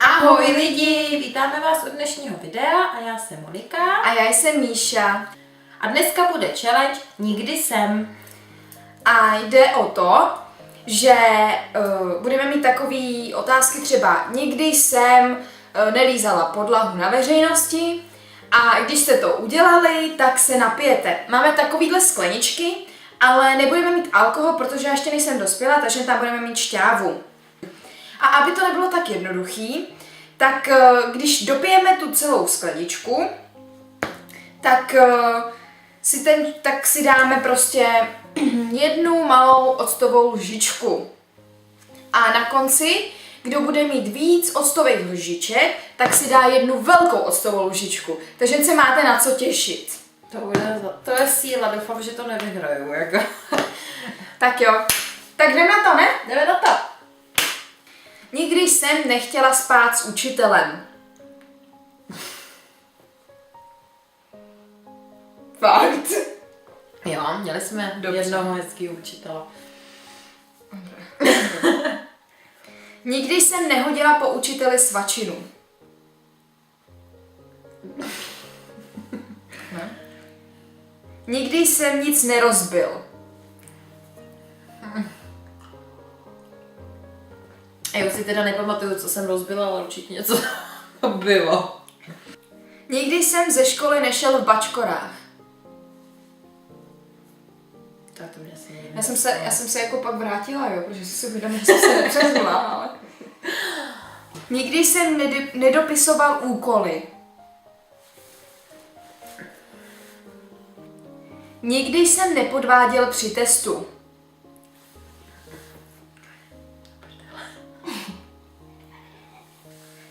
Ahoj lidi, vítáme vás u dnešního videa a já jsem Monika. A já jsem Míša. A dneska bude challenge Nikdy jsem. A jde o to, že budeme mít takové otázky třeba nikdy jsem nelízala podlahu na veřejnosti a když jste to udělali, tak se napijete. Máme takovýhle skleničky, ale nebudeme mít alkohol, protože já ještě nejsem dospělá, takže tam budeme mít šťávu. A aby to nebylo tak jednoduchý, tak když dopijeme tu celou skleničku, tak si dáme prostě jednu malou octovou lžičku. A na konci, kdo bude mít víc octových lžiček, tak si dá jednu velkou octovou lžičku. Takže se máte na co těšit. To je síla, doufám, že to nevyhraju. Jako. Tak jo, tak jdeme na to, ne? Jdeme na to. Nikdy jsem nechtěla spát s učitelem. Fakt? Jo, měli jsme jednoho hezkýho učitele. Nikdy jsem nehodila po učiteli svačinu. Ne? Nikdy jsem nic nerozbil. Já už si teda nepamatuju, co jsem rozbila, ale určitě něco bylo. Nikdy jsem ze školy nešel v bačkorách. Tak to mě asi nejde. Já jsem se jako pak vrátila, jo, protože si uvědomila, že jsem se nepřezula, ale... Nikdy jsem nedopisoval úkoly. Nikdy jsem nepodváděl při testu.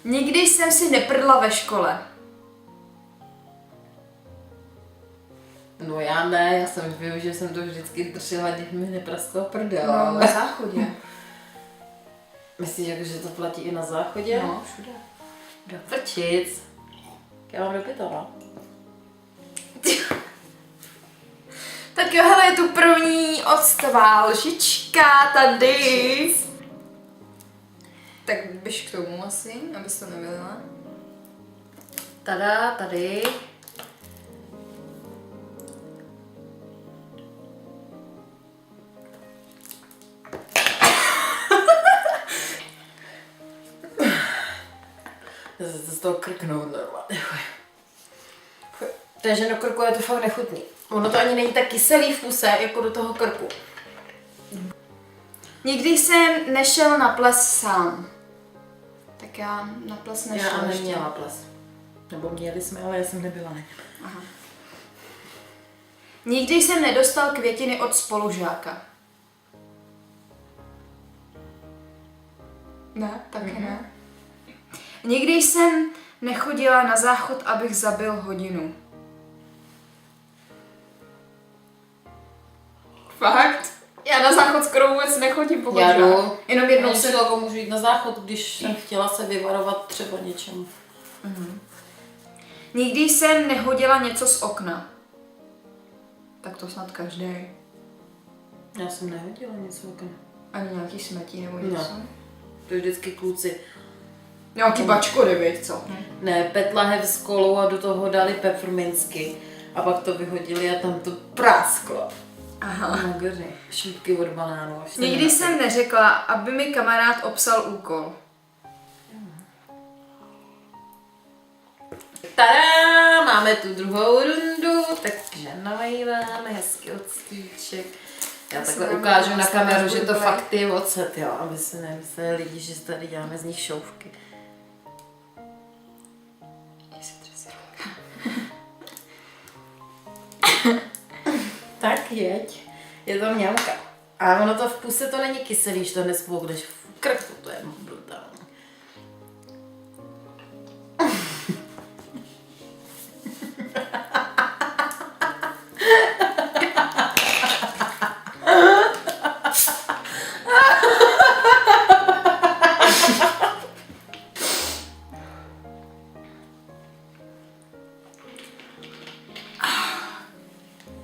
Nikdy jsem si neprdla ve škole. No já ne, já jsem vím, že jsem to vždycky držela, když mi nepraskla prdel. No, ale... na záchodě. Myslíš, že to platí i na záchodě? No, všude. Do prčic. Já mám dopytala. Tak jo, hele, je tu první octová lžička tady. Tak běž k tomu asi, abys to nevylila. Tada, tady. Já se z toho krknout normálně. Takže do krku je to fakt nechutný. Ono to ani není tak kyselý v puse, jako do toho krku. Nikdy jsem nešel na ples sám. Tak já na ples nešel. Já neměla ples. Nebo měli jsme, ale já jsem nebyla. Aha. Nikdy jsem nedostal květiny od spolužáka. Ne, taky ne. Nikdy jsem nechodila na záchod, abych zabil hodinu. Fakt? Já na záchod skoro vůbec nechodím po hodinách. Já jdu. Jenom jednou se dlouho můžu jít na záchod, když jsem chtěla se vyvarovat třeba něčemu. Nikdy jsem nehodila něco z okna. Tak to snad každý. Já jsem nehodila nic v okna. Ani nějaký smetí nebo něco. No. To je vždycky kluci. Nějaký bačko, víš co? Ne, pet lahev z kolou a do toho dali pepperminsky. A pak to vyhodili a tam to prásklo. Aha. Mageři, šípky od banánu. Nikdy jsem neřekla, aby mi kamarád obsal úkol. Tada, máme tu druhou rundu, takže nalejváme hezký octíček. Já takhle ukážu na kameru, že to fakt je ocet, jo, aby se nemysleli lidi, že tady děláme z nich šouvky. Tak jeď, je to mňamka. A ono to v puse to není kyselý, že to nespolkneš v krku, to je brutální.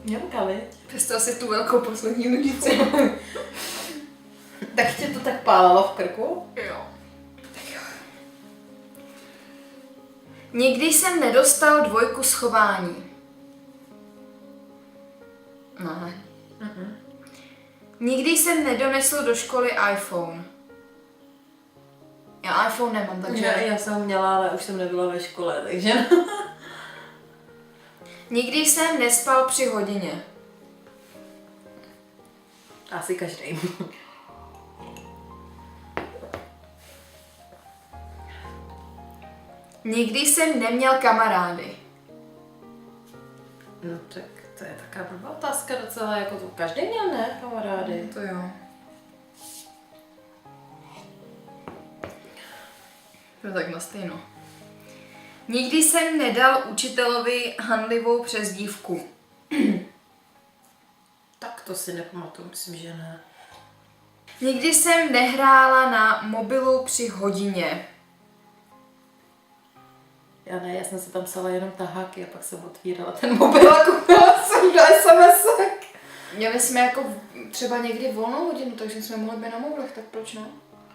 Mňamka, viď? Představ si tu velkou poslední nudici. Tak tě to tak pálalo v krku? Jo. Tak jo. Nikdy jsem nedostal 2 z chování. Ne. Nikdy jsem nedonesl do školy iPhone. Já iPhone nemám, takže... Já jsem měla, ale už jsem nebyla ve škole, takže... Nikdy jsem nespal při hodině. Asi každý. Nikdy jsem neměl kamarády. No tak to je taková blbá otázka docela, jako to každý měl, ne, kamarády? To jo. To tak na stejno. Nikdy jsem nedal učitelovi handlivou přezdívku. Tak to si nepamatuju, myslím, že ne. Nikdy jsem nehrála na mobilu při hodině. Já ne, já jsem se tam psala jenom taháky a pak jsem otvírala ten mobil a koukala jsem do SMS-ek. Měli jsme jako třeba někdy volnou hodinu, takže jsme mohli být na mobilech, tak proč ne?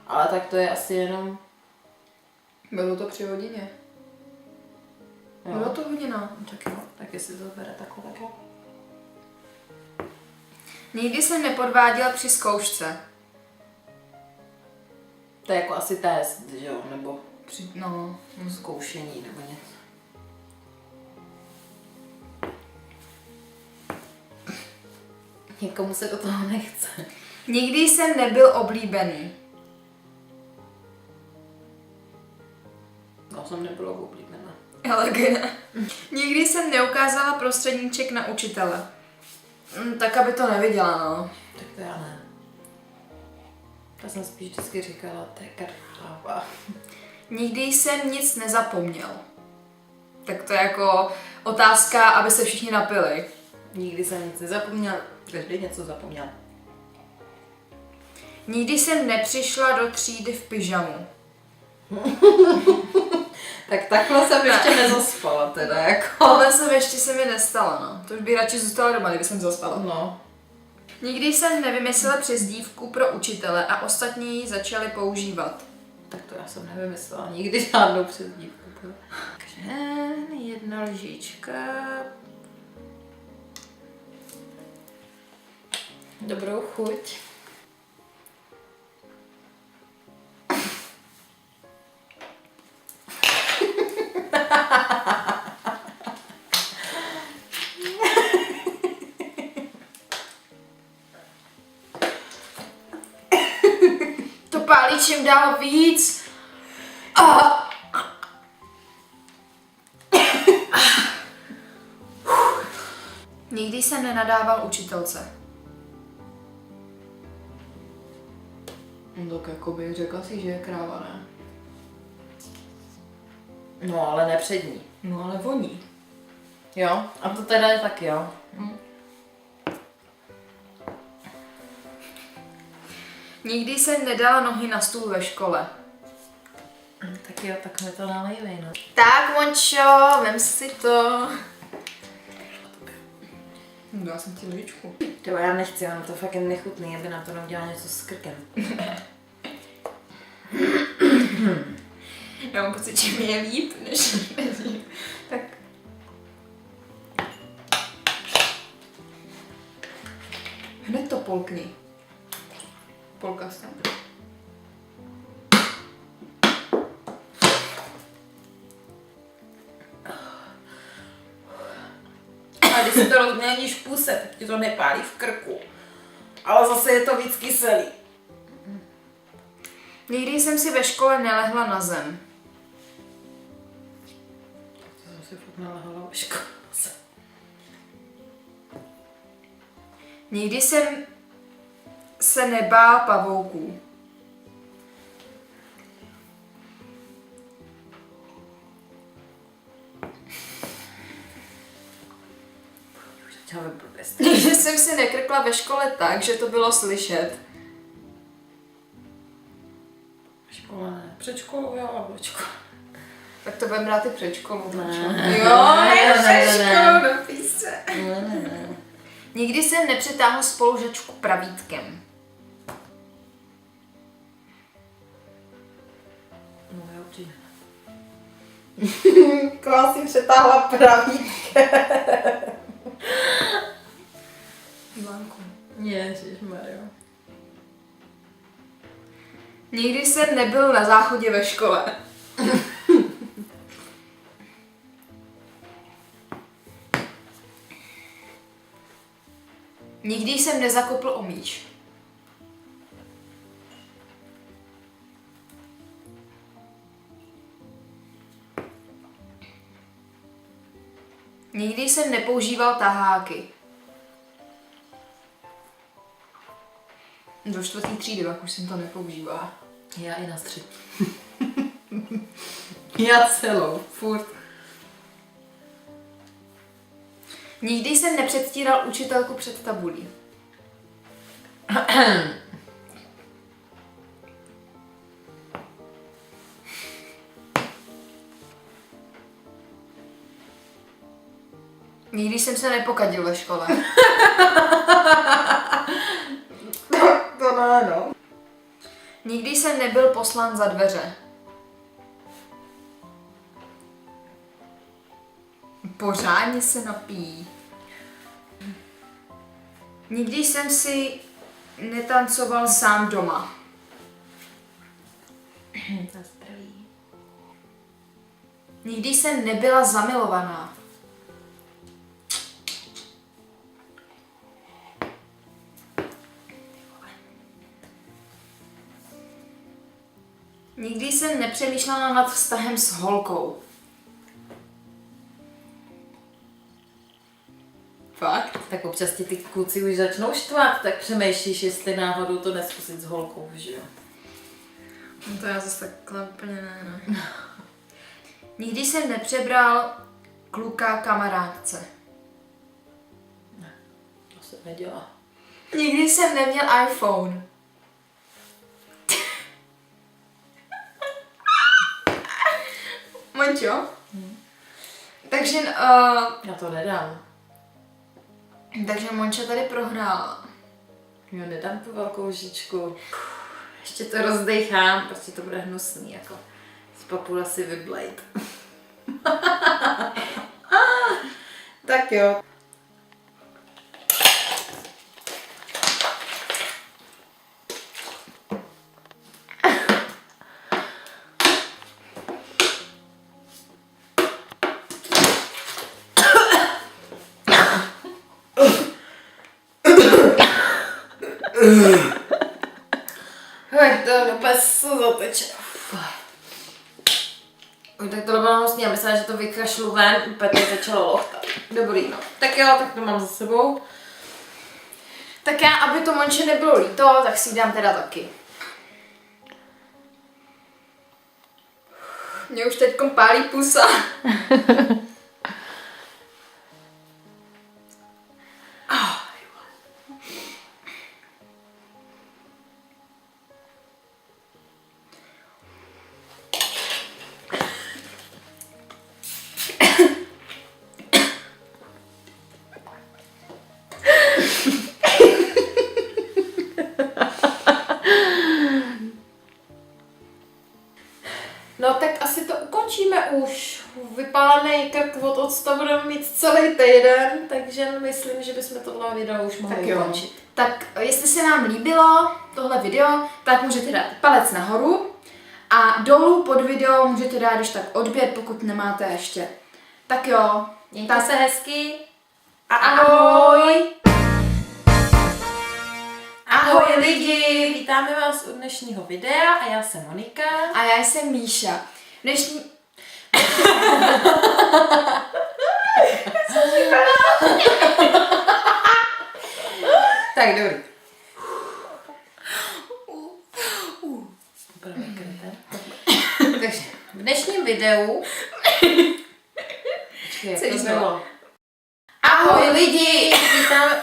Ale tak to je asi jenom... Bylo to při hodině. Jo. Bylo to hodina. Tak jo, tak jestli to bere takhle, tak jo. Nikdy jsem nepodváděl při zkoušce. To je jako asi test, že jo, nebo No. zkoušení nebo něco. Někomu se do toho nechce. Nikdy jsem nebyl oblíbený. No, jsem nebyla oblíbená. Elegant. Nikdy jsem neukázala prostředníček na učitele. Tak, aby to neviděla, no. Tak to já ne. Já jsem spíš vždycky říkala, to je kráva. Nikdy jsem nic nezapomněl. Tak to je jako otázka, aby se všichni napili. Nikdy jsem nic nezapomněl, každý něco zapomněl. Nikdy jsem nepřišla do třídy v pyžamu. Tak takhle jsem ještě nezaspala teda, jako. Tohle se mi nestalo, no. To už bych radši zůstala doma, kdyby jsem zaspala. No. Nikdy jsem nevymyslela přezdívku pro učitele a ostatní ji začali používat. Tak to já jsem nevymyslela nikdy žádnou přezdívku. Takže jedna lžička. Dobrou chuť. To pálí čím dál víc. Nikdy jsem nenadával učitelce. No tak jako bych řekla si, že je kráva, ne? No, ale ne před ní. No ale voní. Jo? A to teda je tak jo. Nikdy jsem nedala nohy na stůl ve škole. Tak jo, tak mi to nalejvej, no. Tak, Mončo, vem si to. Dala jsem ti lžičku. Tyjo, já nechci, ono to fakt je nechutný, aby nám to neudělal něco s krkem. Já mám pocit, že mi je líp, než líp. Tak. Hned to polkni. Polka se. A když si to rozměníš v puse, tak ti to nepálí v krku. Ale zase je to víc kyselý. Nikdy jsem si ve škole nelehla na zem. To jsem si fakt nalehala ve škole. Nikdy jsem se nebál pavouků. Nikdy jsem si nekrkla ve škole tak, že to bylo slyšet. Škola ne. Před školou jo, a před školou. Tak to budeme brát i před školou. Ne. Jo, Ne, před ne, školou ne. do písce. Ne. Nikdy jsem nepřitáhl spolužačku pravítkem. No já určitě. Koho si přetáhla pravítkem. Ivanku. Ježišmarjo. Nikdy jsem nebyl na záchodě ve škole. Nikdy jsem nezakopl o míč. Nikdy jsem nepoužíval taháky. Do 4. třídy pak už jsem to nepoužívala. Já i na střední. Já celou, furt. Nikdy jsem nepředstíral učitelku před tabulí. Nikdy jsem se nepokadil ve škole. To ne, no. Nikdy jsem nebyl poslán za dveře. Pořádně se napíjí. Nikdy jsem si netancoval sám doma. Na zdraví. Nikdy jsem nebyla zamilovaná. Nikdy jsem nepřemýšlela nad vztahem s holkou. Fakt? Tak občas ti ty kluci už začnou štvát, tak přemýšlíš, jestli náhodou to neskusit s holkou, že jo? No to já zase takhle úplně ne. Nikdy jsem nepřebral kluka kamarádce. Ne, to se nedělá. Nikdy jsem neměl iPhone. Mončo? Takže, Já to nedám. takže Monča tady prohrála. Jo, nedám tu velkou lžičku. Ještě to rozdechám, prostě to bude hnusný, jako z papula si vyblejt. Tak jo. Tak to úplně se zateče. Oj, tak to bylo hnusný, já myslela, že to vykašlu ven, úplně to začalo lochtat. Dobrý, no. Tak jo, tak to mám za sebou. Tak já, aby to Monče nebylo líto, tak si ji dám teda taky. Mě už teďkom pálí pusa. No tak asi to ukončíme už. Vypálený krk od octa budeme mít celý týden, takže myslím, že bychom tohle video už mohli ukončit. Tak jestli se vám líbilo tohle video, tak můžete dát palec nahoru a dolů pod video můžete dát když tak odběr, pokud nemáte ještě. Tak jo, Mějte se hezky. a ahoj! Ahoj lidi! Vítáme vás u dnešního videa a já jsem Monika. A já jsem Míša. Dnešní... Tak dobrý. Takže v dnešním videu... Počkej, jak to Celý bylo? Ahoj lidi! Vítáme...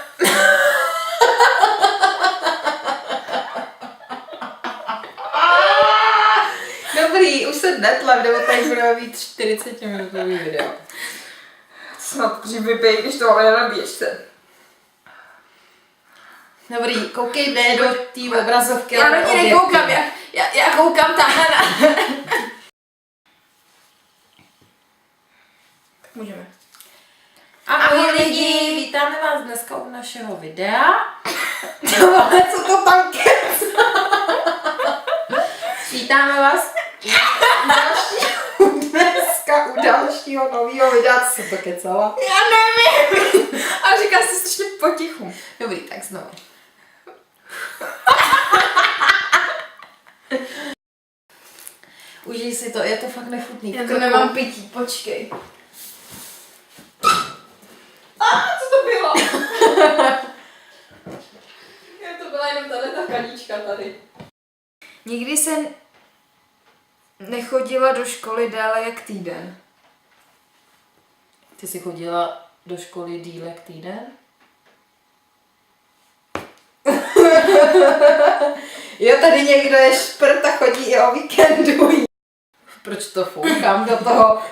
Dobrý, už se netla, nebo tady bude mít 40-minutový video. Snad přibybej, když to máme na běžce. Dobrý, koukej ne do té obrazovky. Já ale na do ní objektu. nekoukám, já koukám tamhle na... Můžeme. Ahoj lidi, vítáme vás dneska u našeho videa. Ale co to tam vítáme vás dneska u dalšího nového videa. Co to kecala? Já nevím. A říká si strašně potichu. Dobrý, tak znovu. Užij si to, je to fakt nechutný. Já to nemám pití, počkej. Co to bylo? To byla jenom ta kaníčka tady. Nikdy jsem nechodila do školy déle jak týden. Ty jsi chodila do školy díl jak týden? Jo, tady někdo je šprt a chodí i o víkendu. Proč to foukám do toho?